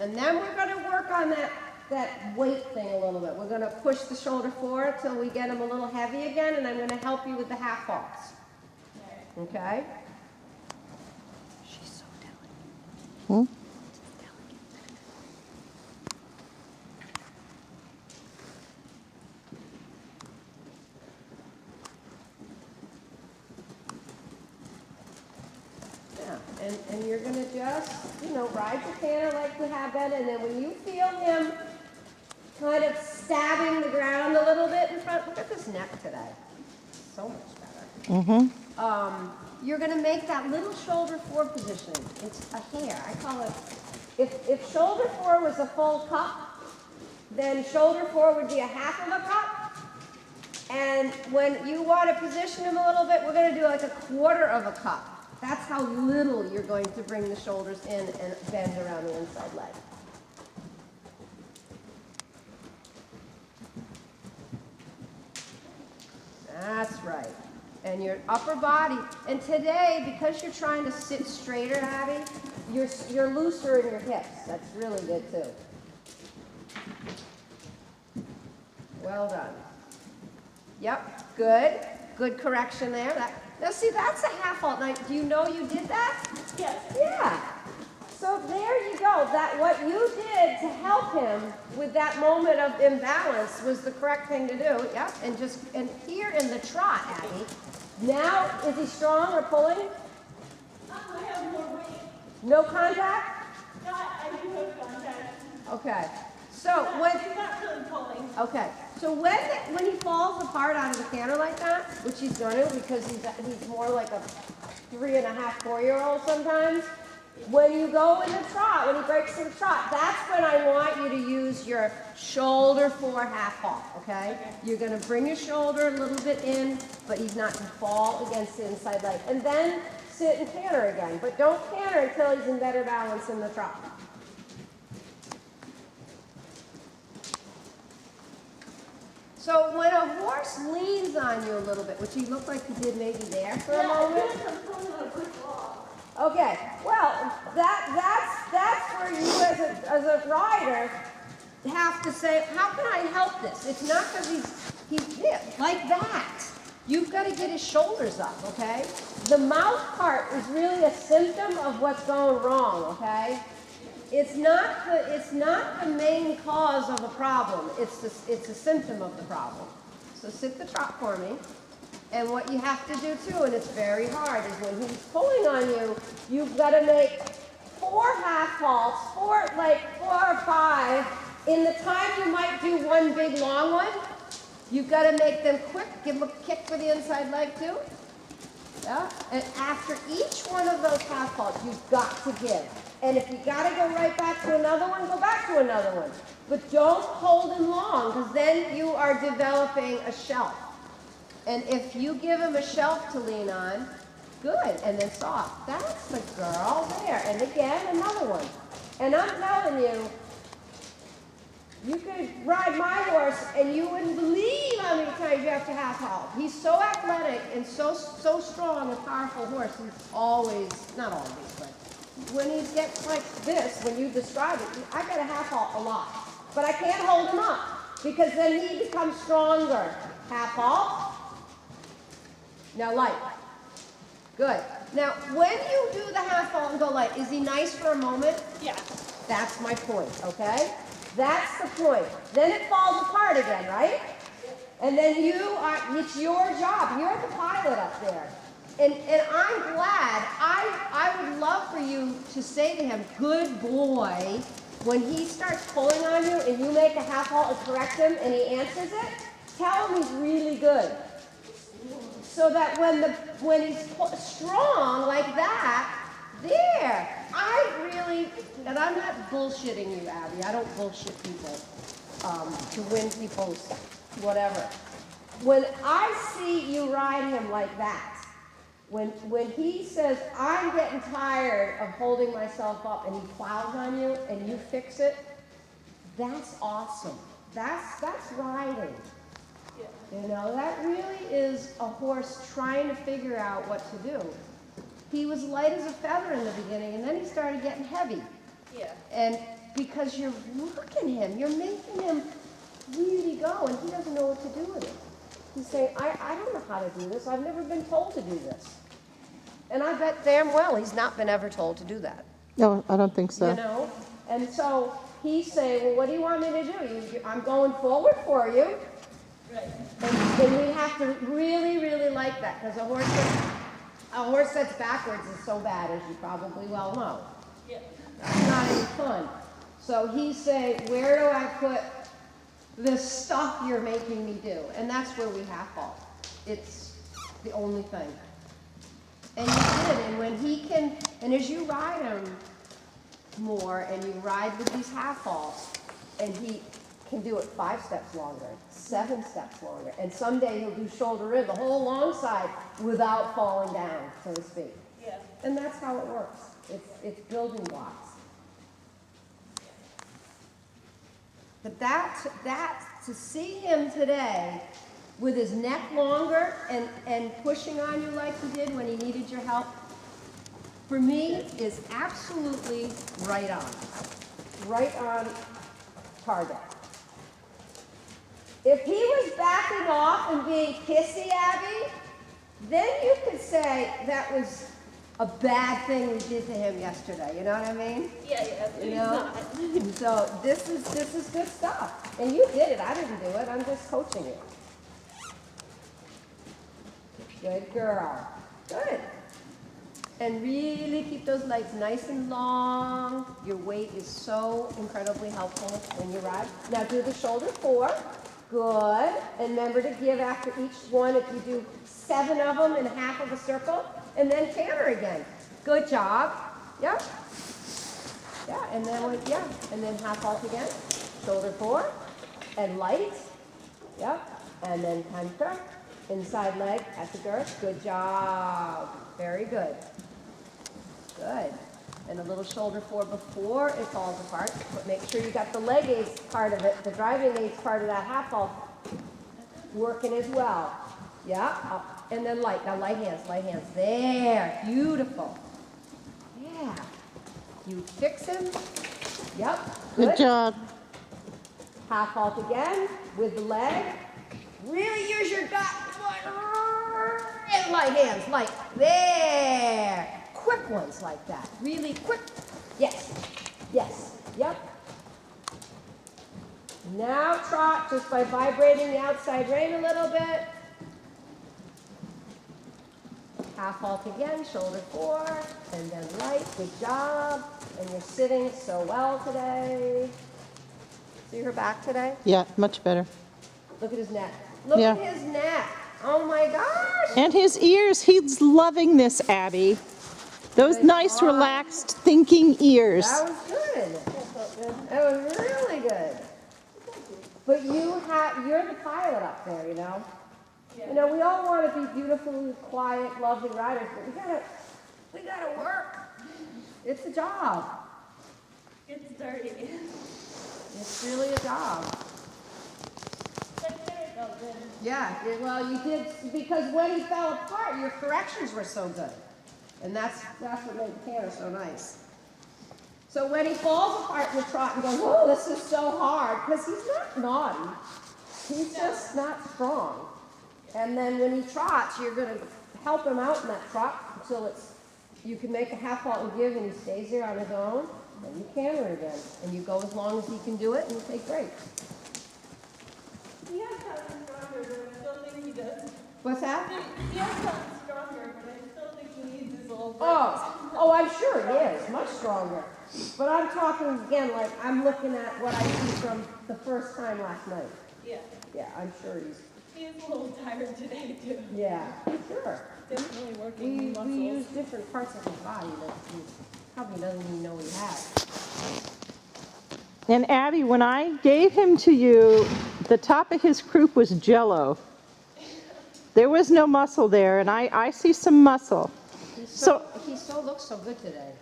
And then we're going to work on that weight thing a little bit. We're going to push the shoulder forward till we get them a little heavy again, and I'm going to help you with the half halts. Okay? She's so delicate. And you're going to just, ride your canter like we have been, and then when you feel him kind of stabbing the ground a little bit in front, look at this neck today. So much better. You're going to make that little shoulder forward positioning. It's a hair. I call it, if shoulder forward was a full cup, then shoulder forward would be a half of a cup. And when you want to position him a little bit, we're going to do like a quarter of a cup. That's how little you're going to bring the shoulders in and bend around the inside leg. That's right. And your upper body. And today, because you're trying to sit straighter, Abby, you're looser in your hips. That's really good too. Well done. Yep, good. Good correction there. Now see, that's a half halt. Now, do you know you did that? Yes. Yeah. So there you go. That what you did to help him with that moment of imbalance was the correct thing to do. Yep. And here in the trot, Abby. Now, is he strong or pulling? I have more weight. No contact? No, I do have contact. Okay. So when he's not really pulling. Okay. So when he falls apart out of the canter like that, which he's going to because he's more like a 3.5, 4-year-old sometimes. When you go in the trot, when he breaks in the trot, that's when I want you to use your shoulder forward half halt, okay? You're going to bring your shoulder a little bit in, but he's not going to fall against the inside leg. And then sit and canter again. But don't canter until he's in better balance in the trot. So when a horse leans on you a little bit, which he looked like he did maybe there for a moment. Okay, well, that's where you as a rider have to say, how can I help this? It's not because he's like that. You've got to get his shoulders up, okay? The mouth part is really a symptom of what's going wrong, okay? It's not the main cause of a problem. It's a symptom of the problem. So sit the trot for me. And what you have to do too, and it's very hard, is when he's pulling on you, you've got to make 4 half halts, 4 or 5. In the time you might do one big long one, you've got to make them quick. Give him a kick for the inside leg too. Yeah. And after each one of those half halts, you've got to give. And if you got to go right back to another one, go back to another one. But don't hold him long, because then you are developing a shelf. And if you give him a shelf to lean on, good, and then soft. That's the girl there. And again, another one. And I'm telling you, you could ride my horse and you wouldn't believe how many times you have to half halt. He's so athletic and so strong and powerful horse. He's always, not always, but when he gets like this, when you describe it, I got to half halt a lot. But I can't hold him up because then he becomes stronger. Half halt. Now light. Good. Now, when you do the half halt and go light, is he nice for a moment? Yeah. That's my point, okay? That's the point. Then it falls apart again, right? And then it's your job. You're the pilot up there. And I'm glad. I would love for you to say to him, good boy, when he starts pulling on you and you make a half halt and correct him and he answers it, tell him he's really good. So that when he's strong like that, there, and I'm not bullshitting you, Abby. I don't bullshit people to win people's whatever. When I see you ride him like that, when he says, I'm getting tired of holding myself up, and he plows on you and you fix it, that's awesome. That's riding. You know, that really is a horse trying to figure out what to do. He was light as a feather in the beginning, and then he started getting heavy. Yeah. And because you're working him. You're making him really go, and he doesn't know what to do with it. He's saying, I don't know how to do this. I've never been told to do this. And I bet damn well he's not been ever told to do that. No, I don't think so. You know? And so he's saying, well, what do you want me to do? I'm going forward for you. Right. And we have to really, really like that, because a horse that's backwards is so bad, as you probably well know. Yeah. It's not any fun. So he's saying, where do I put the stuff you're making me do? And that's where we half fall. It's the only thing. And you did, and when he can, and as you ride him more, and you ride with these half falls, and he can do it 5 steps longer, 7 steps longer, and someday he'll do shoulder in the whole long side without falling down, so to speak. Yeah. And that's how it works. It's building blocks. But to see him today with his neck longer and pushing on you like he did when he needed your help, for me, is absolutely right on target. If he was backing off and being kissy, Abby, then you could say that was a bad thing we did to him yesterday. You know what I mean? Yeah, but You he's know? not. So this is good stuff. And you did it. I didn't do it. I'm just coaching you. Good girl. Good. And really keep those legs nice and long. Your weight is so incredibly helpful when you ride. Now do the shoulder 4. Good. And remember to give after each one. If you do 7 of them in half of a circle, and then canter again. Good job. Yep. Yeah, and then half halt again. Shoulder 4, and light. Yep. And then canter. Inside leg at the girth. Good job. Very good. Good. And a little shoulder 4 before it falls apart. But make sure you got the leg aids part of it, the driving aids part of that half fall working as well. Yeah. Up. And then light. Now light hands, light hands. There. Beautiful. Yeah. You fix him. Yep. Good job. Half halt again with the leg. Really use your gut. And light hands, light. There. Quick ones like that. Really quick. Yes. Yes. Yep. Now trot just by vibrating the outside rein a little bit. Half halt again, shoulder 4, and then light. Good job. And you're sitting so well today. See her back today? Yeah, much better. Look at his neck. Look Yeah. at his neck. Oh my gosh. And his ears, he's loving this, Abby. Those nice, relaxed, thinking ears. That was good. That was really good. But you're the pilot up there, you know? You know, we all want to be beautiful, quiet, lovely riders, but we gotta work. It's a job. It's dirty. It's really a job. But there it goes. Then. Yeah, well, you did, because when he fell apart, your corrections were so good. And that's what made the canter so nice. So when he falls apart in the trot and goes, oh, this is so hard, because he's not naughty. He's just not strong. And then when he trots, you're going to help him out in that trot until you can make a half halt and give, and he stays there on his own. Then you canter again, and you go as long as he can do it, and you take breaks. He has gotten stronger, but I still think he does. What's that? He has gotten stronger, but I still think he needs his little breaks. Oh, I'm sure he is much stronger. But I'm talking again, like I'm looking at what I see from the first time last night. Yeah. Yeah, I'm sure He is a little tired today, too. yeah, sure. Definitely working muscles. We use different parts of his body that he probably doesn't even know he has. And Abby, when I gave him to you, the top of his croup was jello. There was no muscle there, and I see some muscle. He so looks so good today.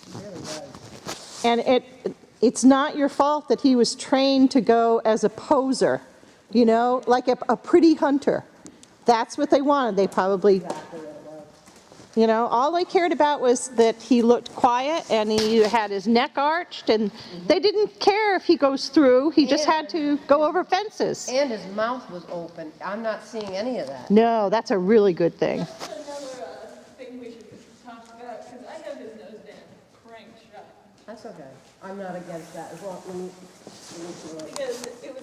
He really does. And it's not your fault that he was trained to go as a poser, you know, like a pretty hunter. That's what they wanted. They probably, Exactly what it was. You know, all they cared about was that he looked quiet and he had his neck arched, and they didn't care if he goes through. He just had to go over fences. And his mouth was open. I'm not seeing any of that. No, that's a really good thing. That's another thing we should talk about, because I have his nose down cranked shut. That's okay. I'm not against that as well. Let me see what- Because it was